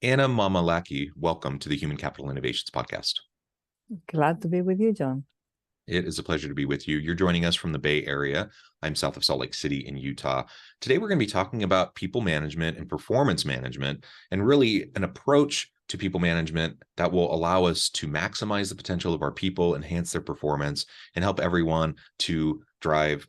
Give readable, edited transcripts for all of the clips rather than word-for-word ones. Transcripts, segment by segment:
Anna Mamalaki, welcome to the Human Capital Innovations Podcast. Glad to be with you, John. It is a pleasure to be with you. You're joining us from the Bay Area. I'm south of Salt Lake City in Utah. Today, we're going to be talking about people management and performance management, and really an approach to people management that will allow us to maximize the potential of our people, enhance their performance, and help everyone to drive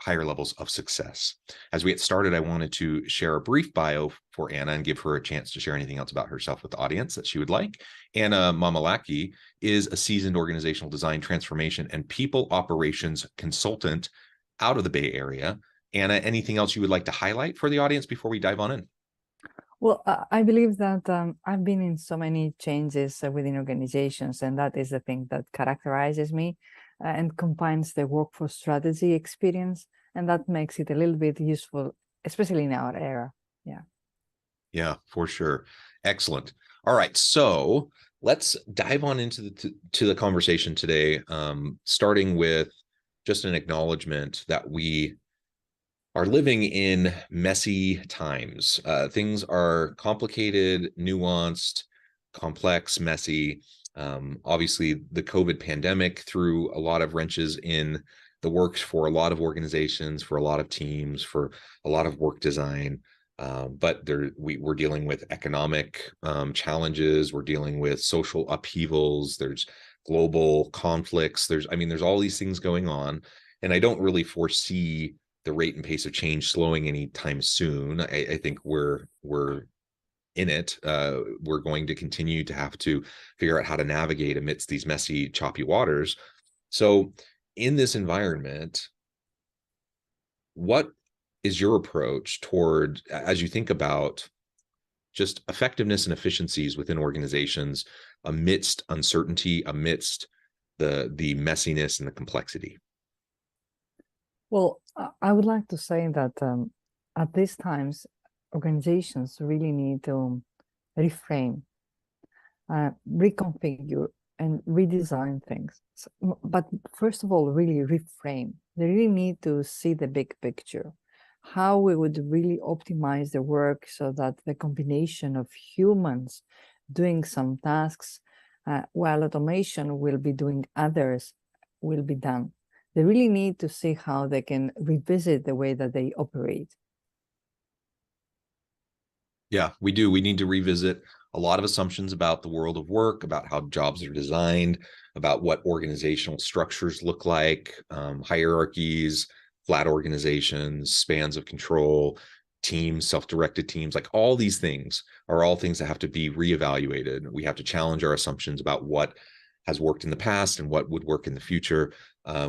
higher levels of success. As we get started, I wanted to share a brief bio for Anna and give her a chance to share anything else about herself with the audience that she would like. Anna Mamalaki is a seasoned organizational design, transformation, and people operations consultant out of the Bay Area. Anna, anything else you would like to highlight for the audience before we dive on in? Well, I believe that I've been in so many changes within organizations, and that is the thing that characterizes me and combines the workforce strategy experience, and that makes it a little bit useful, especially in our era. Yeah, for sure. Excellent. All right, so let's dive on into the conversation today, starting with just an acknowledgement that we are living in messy times. Things are complicated, nuanced, complex, messy. Obviously, the COVID pandemic threw a lot of wrenches in the works for a lot of organizations, for a lot of teams, for a lot of work design. But we're dealing with economic challenges. We're dealing with social upheavals. There's global conflicts. There's all these things going on, and I don't really foresee the rate and pace of change slowing anytime soon. I think we're in it. We're going to continue to have to figure out how to navigate amidst these messy, choppy waters. So in this environment, what is your approach toward, as you think about just effectiveness and efficiencies within organizations amidst uncertainty, amidst the messiness and the complexity? Well, I would like to say that at these times, organizations really need to reframe, reconfigure, and redesign things. But first of all, really reframe. They really need to see the big picture, how we would really optimize the work so that the combination of humans doing some tasks while automation will be doing others will be done. They really need to see how they can revisit the way that they operate. Yeah, we do. We need to revisit a lot of assumptions about the world of work, about how jobs are designed, about what organizational structures look like, hierarchies, flat organizations, spans of control, teams, self-directed teams, like all these things are all things that have to be reevaluated. We have to challenge our assumptions about what has worked in the past and what would work in the future.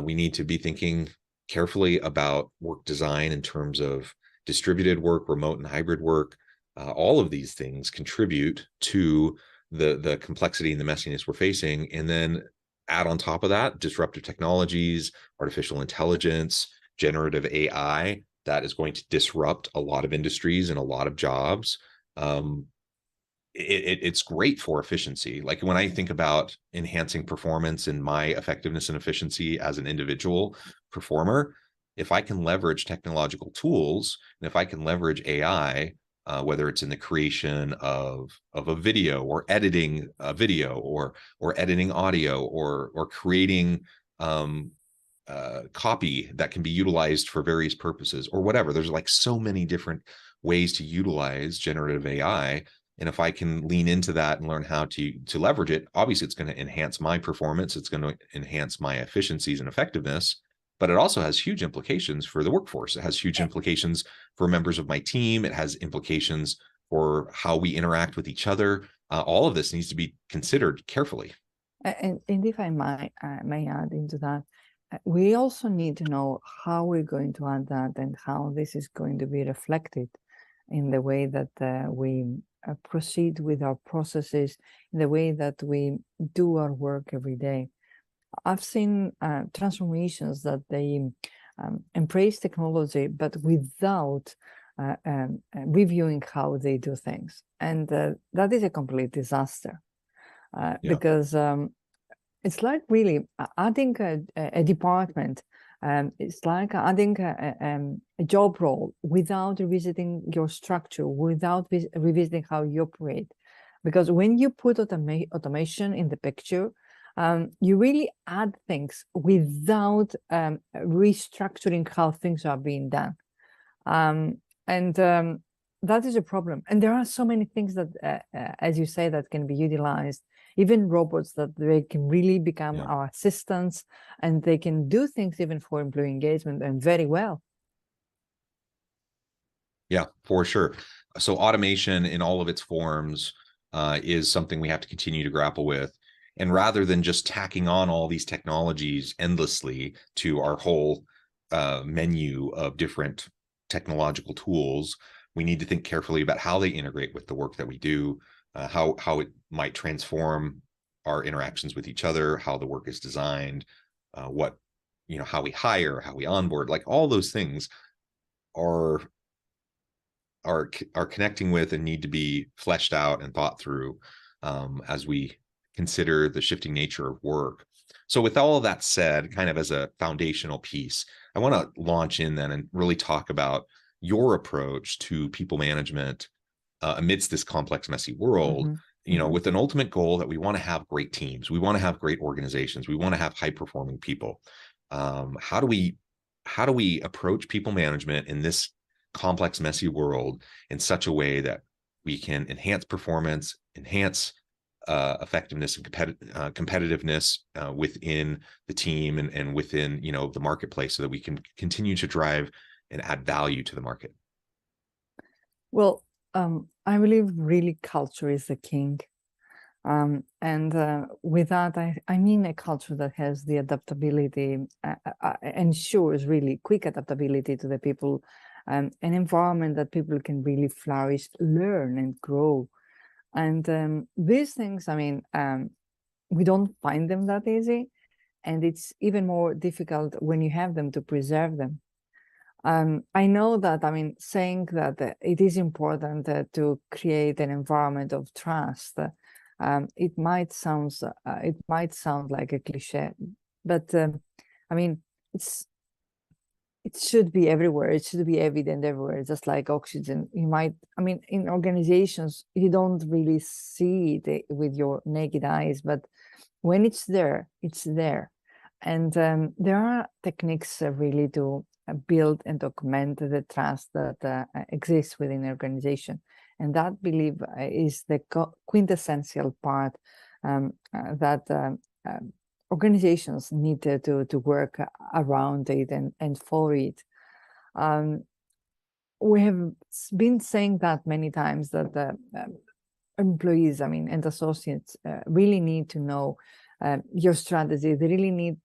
We need to be thinking carefully about work design in terms of distributed work, remote and hybrid work. All of these things contribute to the complexity and the messiness we're facing. And then add on top of that, disruptive technologies, artificial intelligence, generative AI, that is going to disrupt a lot of industries and a lot of jobs. It's great for efficiency. Like when I think about enhancing performance and my effectiveness and efficiency as an individual performer, if I can leverage technological tools and if I can leverage AI, whether it's in the creation of a video or editing a video or editing audio or creating copy that can be utilized for various purposes or whatever. There's like so many different ways to utilize generative AI. And if I can lean into that and learn how to leverage it, obviously it's going to enhance my performance. It's going to enhance my efficiencies and effectiveness, but it also has huge implications for the workforce. It has huge implications for members of my team. It has implications for how we interact with each other. All of this needs to be considered carefully. And if I may add into that, we also need to know how we're going to add that and how this is going to be reflected in the way that we proceed with our processes, in the way that we do our work every day. I've seen transformations that they embrace technology, but without reviewing how they do things. And that is a complete disaster because it's like really adding a department. It's like adding a job role without revisiting your structure, without revisiting how you operate. Because when you put automation in the picture, you really add things without restructuring how things are being done. That is a problem. And there are so many things that, as you say, that can be utilized, even robots, that they can really become our assistants, and they can do things even for employee engagement, and very well. Yeah, for sure. So automation in all of its forms is something we have to continue to grapple with. And rather than just tacking on all these technologies endlessly to our whole menu of different technological tools, we need to think carefully about how they integrate with the work that we do, how it might transform our interactions with each other, how the work is designed, how we hire, how we onboard, like all those things are connecting with and need to be fleshed out and thought through as we consider the shifting nature of work. So with all of that said, kind of as a foundational piece, I want to launch in then and really talk about your approach to people management amidst this complex, messy world, with an ultimate goal that we want to have great teams. We want to have great organizations. We want to have high performing people. How do we approach people management in this complex, messy world in such a way that we can enhance performance, enhance effectiveness and competitiveness within the team and within the marketplace, so that we can continue to drive and add value to the market? Well, I believe really culture is the king. With that, I mean a culture that has the adaptability, ensures really quick adaptability to the people, an environment that people can really flourish, learn, and grow. And these things, we don't find them that easy, and it's even more difficult when you have them to preserve them. I know that, saying that it is important to create an environment of trust, it might sound like a cliche, but it should be everywhere. It should be evident everywhere, just like oxygen. In organizations, you don't really see it with your naked eyes, but when it's there, it's there. And there are techniques really to build and document the trust that exists within an organization. And that, I believe, is the quintessential part that organizations need to work around it and for it. We have been saying that many times, that the employees, and associates really need to know your strategy. They really need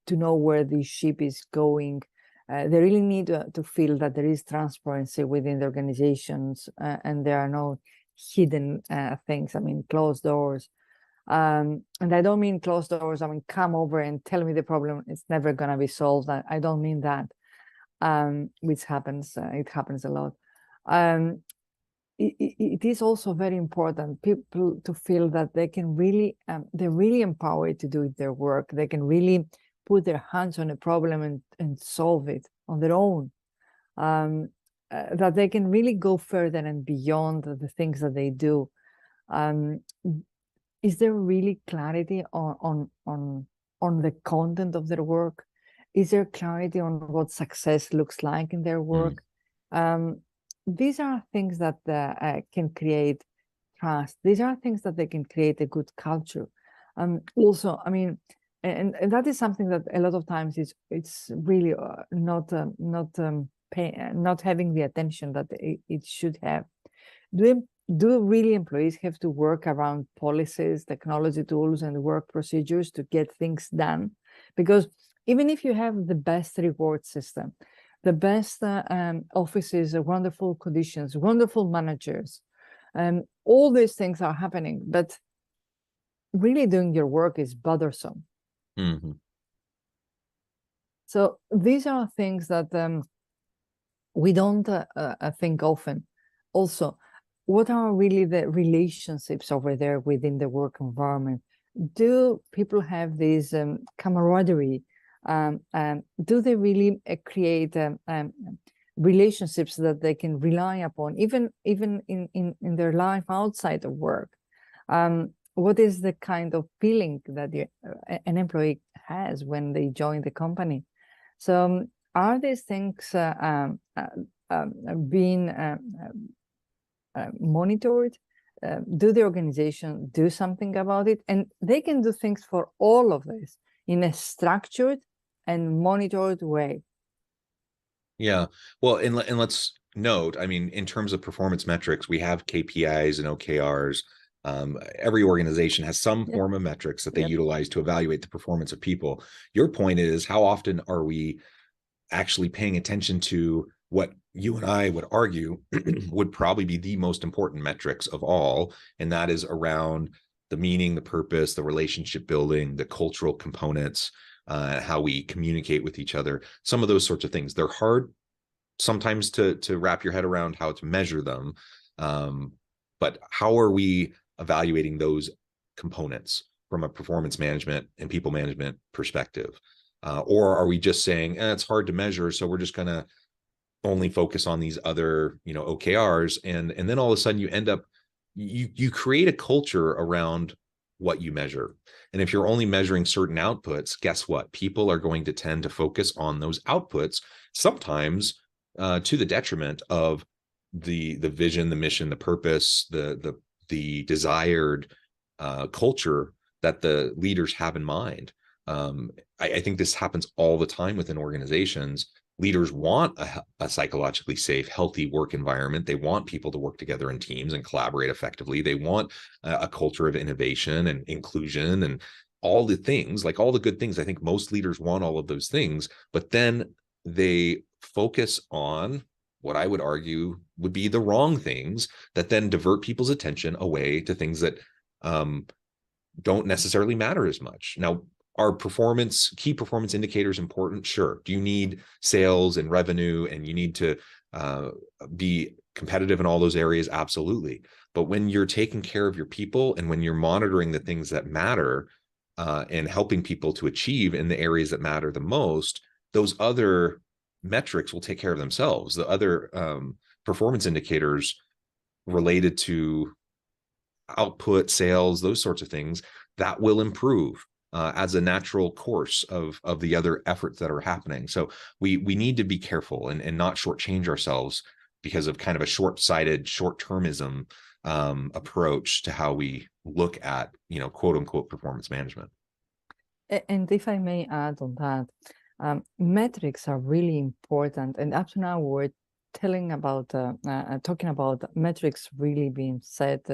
to know where the ship is going. They really need to feel that there is transparency within the organizations, and there are no hidden things, closed doors. And I don't mean closed doors, come over and tell me the problem, it's never going to be solved. I don't mean that, which happens, it happens a lot. It is also very important people to feel that they can really, they're really empowered to do their work. They can really put their hands on a problem and solve it on their own. That they can really go further and beyond the things that they do. Is there really clarity on the content of their work? Is there clarity on what success looks like in their work? These are things that can create trust. These are things that they can create a good culture. Also, and that is something that a lot of times it's really not having the attention that it should have. Do really employees have to work around policies, technology tools, and work procedures to get things done? Because even if you have the best reward system, the best offices, wonderful conditions, wonderful managers, all these things are happening, but really doing your work is bothersome. So these are things that we don't think often. Also, what are really the relationships over there within the work environment? Do people have this camaraderie? Do they really create relationships that they can rely upon, even in their life outside of work? What is the kind of feeling that an employee has when they join the company? So are these things being monitored? Do the organization do something about it? And they can do things for all of this in a structured and monitored way. Yeah, well, and let's note, I mean, in terms of performance metrics, we have KPIs and OKRs. Every organization has some form of metrics that they utilize to evaluate the performance of people. Your point is, how often are we actually paying attention to what you and I would argue would probably be the most important metrics of all, and that is around the meaning, the purpose, the relationship building, the cultural components, how we communicate with each other, some of those sorts of things. They're hard sometimes to wrap your head around how to measure them, but how are we evaluating those components from a performance management and people management perspective? Or are we just saying, it's hard to measure, so we're just going to only focus on these other, OKRs, and then all of a sudden you end up, you create a culture around what you measure. And if you're only measuring certain outputs, guess what? People are going to tend to focus on those outputs, sometimes to the detriment of the vision, the mission, the purpose, the desired culture that the leaders have in mind. I think this happens all the time within organizations. Leaders want a psychologically safe, healthy work environment. They want people to work together in teams and collaborate effectively. They want a culture of innovation and inclusion and all the things, like all the good things. I think most leaders want all of those things, but then they focus on what I would argue would be the wrong things that then divert people's attention away to things that don't necessarily matter as much. Now, are key performance indicators important? Sure. Do you need sales and revenue and you need to be competitive in all those areas? Absolutely. But when you're taking care of your people and when you're monitoring the things that matter and helping people to achieve in the areas that matter the most, those other metrics will take care of themselves. The other performance indicators related to output, sales, those sorts of things, that will improve as a natural course of the other efforts that are happening. So we need to be careful and not shortchange ourselves because of kind of a short-sighted, short-termism approach to how we look at, quote unquote, performance management. And if I may add on that, metrics are really important. And up to now, we're talking about metrics really being set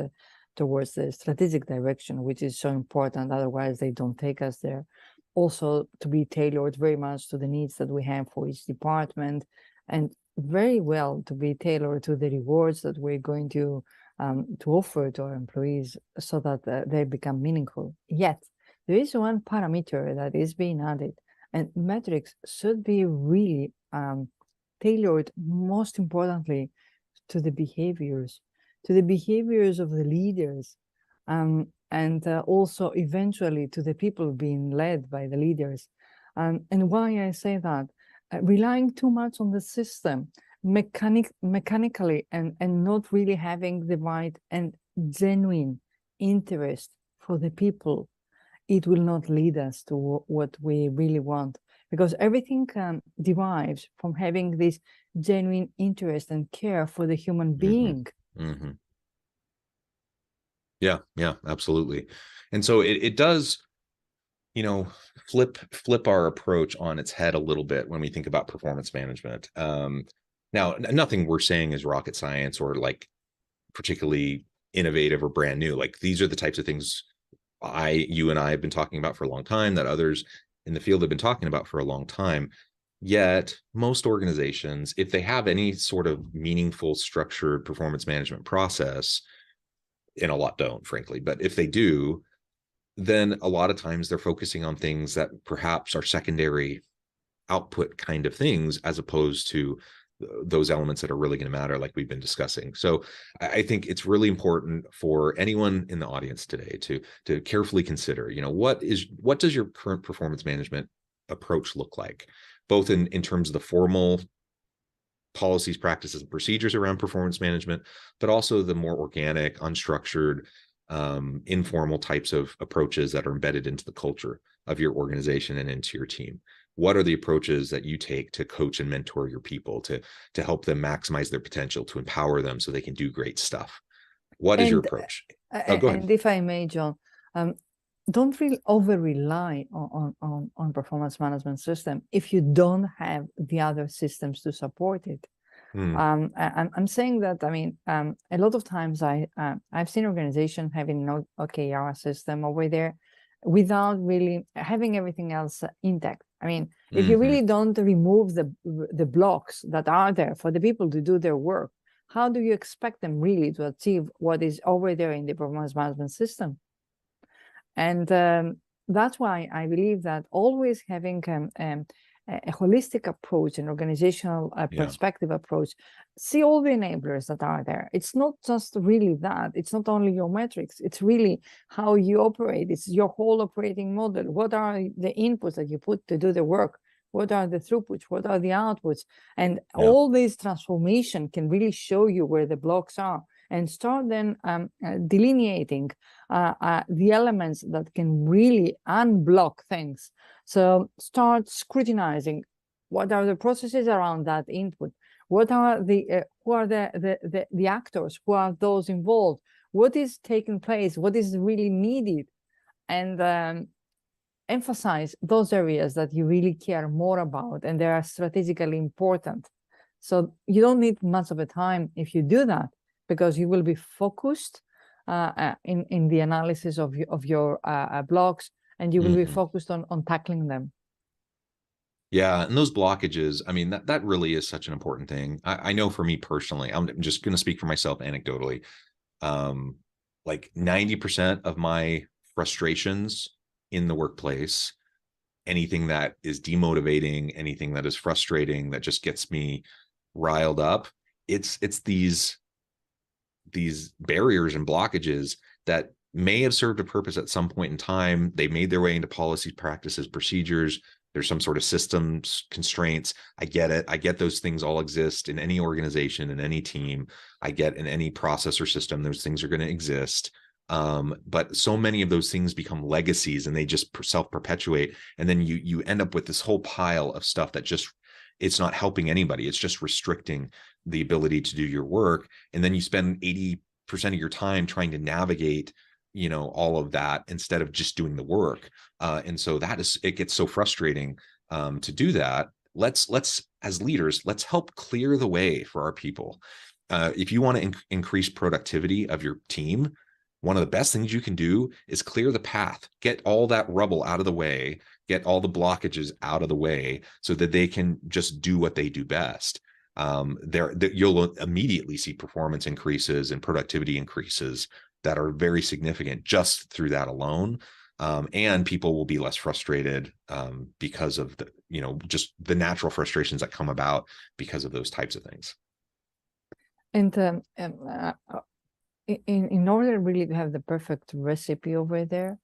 towards the strategic direction, which is so important. Otherwise, they don't take us there. Also, to be tailored very much to the needs that we have for each department, and very well to be tailored to the rewards that we're going to offer to our employees so that they become meaningful. Yet, there is one parameter that is being added, and metrics should be really tailored, most importantly, to the behaviors of the leaders, and also eventually to the people being led by the leaders. And why I say that, relying too much on the system mechanically and not really having the right and genuine interest for the people, it will not lead us to what we really want, because everything derives from having this genuine interest and care for the human being. Mm-hmm. Yeah, absolutely. And so it does, flip our approach on its head a little bit when we think about performance management. Now, nothing we're saying is rocket science or like particularly innovative or brand new. Like these are the types of things you and I have been talking about for a long time, that others in the field have been talking about for a long time. Yet most organizations, if they have any sort of meaningful, structured performance management process, and a lot don't, frankly, but if they do, then a lot of times they're focusing on things that perhaps are secondary output kind of things, as opposed to those elements that are really going to matter, like we've been discussing. So I think it's really important for anyone in the audience today to carefully consider, what does your current performance management approach look like, both in terms of the formal policies, practices, and procedures around performance management, but also the more organic, unstructured, informal types of approaches that are embedded into the culture of your organization and into your team? What are the approaches that you take to coach and mentor your people to help them maximize their potential, to empower them so they can do great stuff? What is your approach? Oh, go ahead. And if I may, John, don't really over rely on performance management system if you don't have the other systems to support it. I'm saying that, I mean, a lot of times I've seen organizations having no OKR system over there without really having everything else intact. I mean, if you really don't remove the blocks that are there for the people to do their work, how do you expect them really to achieve what is over there in the performance management system? And that's why I believe that always having a holistic approach, an organizational perspective approach, see all the enablers that are there. It's not just really that. It's not only your metrics. It's really how you operate. It's your whole operating model. What are the inputs that you put to do the work? What are the throughputs? What are the outputs? And all this transformation can really show you where the blocks are, and start then delineating the elements that can really unblock things. So start scrutinizing what are the processes around that input, what are the who are the actors, who are those involved, what is taking place, what is really needed, and emphasize those areas that you really care more about and they are strategically important. So you don't need much of a time if you do that, because you will be focused in the analysis of your blocks, and you will be focused on tackling them. Yeah, and those blockages, I mean, that really is such an important thing. I know for me personally, I'm just going to speak for myself anecdotally. Like 90% of my frustrations in the workplace, anything that is demotivating, anything that is frustrating, that just gets me riled up, it's these barriers and blockages that may have served a purpose at some point in time. They made their way into policies, practices, procedures. There's some sort of systems constraints. I get it. I get those things all exist in any organization, in any team. I get in any process or system, those things are going to exist. But so many of those things become legacies and they just self-perpetuate. And then you end up with this whole pile of stuff that just, it's not helping anybody. It's just restricting the ability to do your work. And then you spend 80% of your time trying to navigate, all of that instead of just doing the work. And so it gets so frustrating to do that. Let's as leaders, let's help clear the way for our people. If you want to increase productivity of your team, one of the best things you can do is clear the path, get all that rubble out of the way, get all the blockages out of the way so that they can just do what they do best. You'll immediately see performance increases and productivity increases that are very significant just through that alone. And people will be less frustrated because of just the natural frustrations that come about because of those types of things. And in order really to have the perfect recipe over there,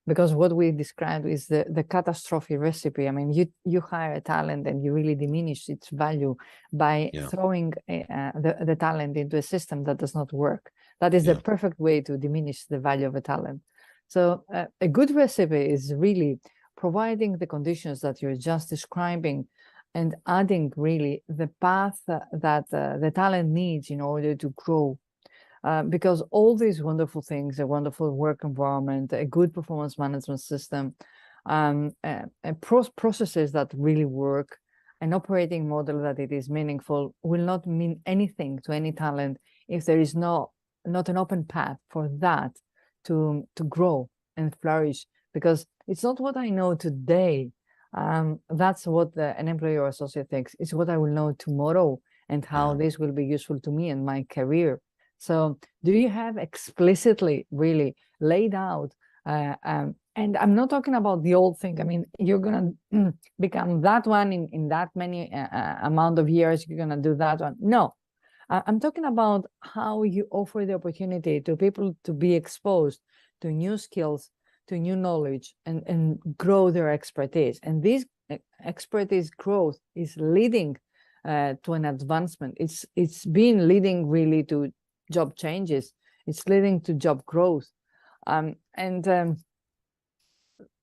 because what we described is the catastrophe recipe. I mean, you hire a talent and you really diminish its value by throwing the talent into a system that does not work. That is the perfect way to diminish the value of a talent. So a good recipe is really providing the conditions that you're just describing and adding really the path that the talent needs in order to grow. Because all these wonderful things, a wonderful work environment, a good performance management system, processes that really work, an operating model that it is meaningful will not mean anything to any talent if there is not an open path for that to grow and flourish. Because it's not what I know today. That's what an employee or associate thinks. It's what I will know tomorrow and how this will be useful to me and my career. So do you have explicitly really laid out, and I'm not talking about the old thing. I mean, you're going to become that one in that many amount of years, you're going to do that one. No, I'm talking about how you offer the opportunity to people to be exposed to new skills, to new knowledge, and grow their expertise. And this expertise growth is leading to an advancement. It's been leading really to job changes. It's leading to job growth.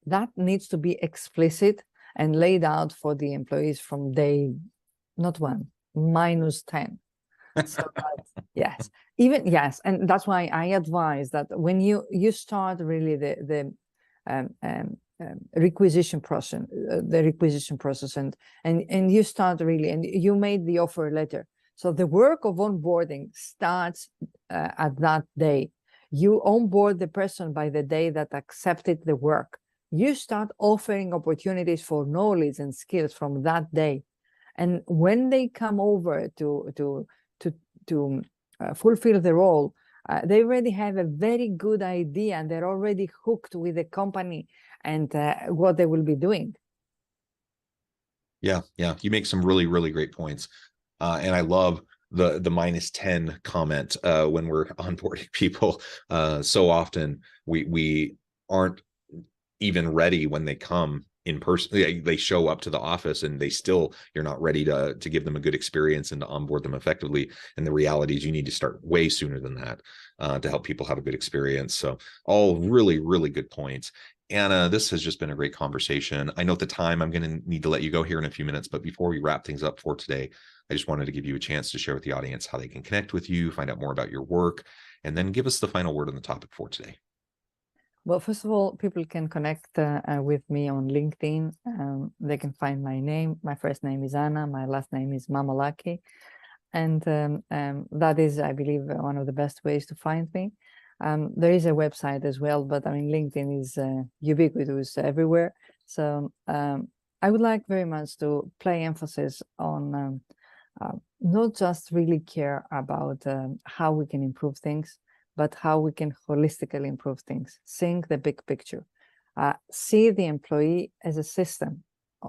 That needs to be explicit and laid out for the employees from day, not one, -10. So yes, yes, and that's why I advise that when you start really the requisition process, and you start really, and you made the offer letter. So the work of onboarding starts at that day. You onboard the person by the day that accepted the work. You start offering opportunities for knowledge and skills from that day. And when they come over to fulfill the role, they already have a very good idea, and they're already hooked with the company and what they will be doing. Yeah, you make some really, really great points. And I love the -10 comment when we're onboarding people. So often we aren't even ready when they come in person. They show up to the office and you're not ready to give them a good experience and to onboard them effectively. And the reality is you need to start way sooner than that to help people have a good experience. So all really, really good points. Anna, this has just been a great conversation. I know at the time I'm going to need to let you go here in a few minutes, but before we wrap things up for today, I just wanted to give you a chance to share with the audience how they can connect with you, find out more about your work, and then give us the final word on the topic for today. Well, first of all, people can connect with me on LinkedIn. They can find my name. My first name is Anna. My last name is Mamalaki. And that is, I believe, one of the best ways to find me. There is a website as well, but I mean, LinkedIn is ubiquitous everywhere. So I would like very much to play emphasis on not just really care about how we can improve things, but how we can holistically improve things, think the big picture, see the employee as a system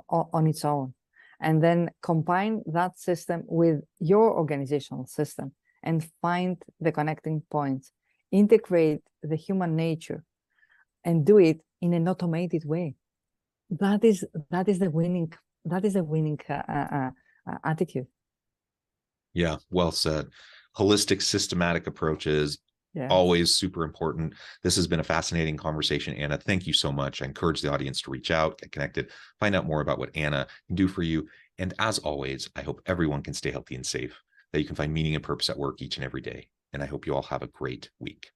on its own, and then combine that system with your organizational system and find the connecting points, integrate the human nature, and do it in an automated way. That is the winning attitude. Yeah, well said. Holistic, systematic approaches. Yes. Always super important. This has been a fascinating conversation, Anna. Thank you so much. I encourage the audience to reach out, get connected, find out more about what Anna can do for you. And as always, I hope everyone can stay healthy and safe, that you can find meaning and purpose at work each and every day. And I hope you all have a great week.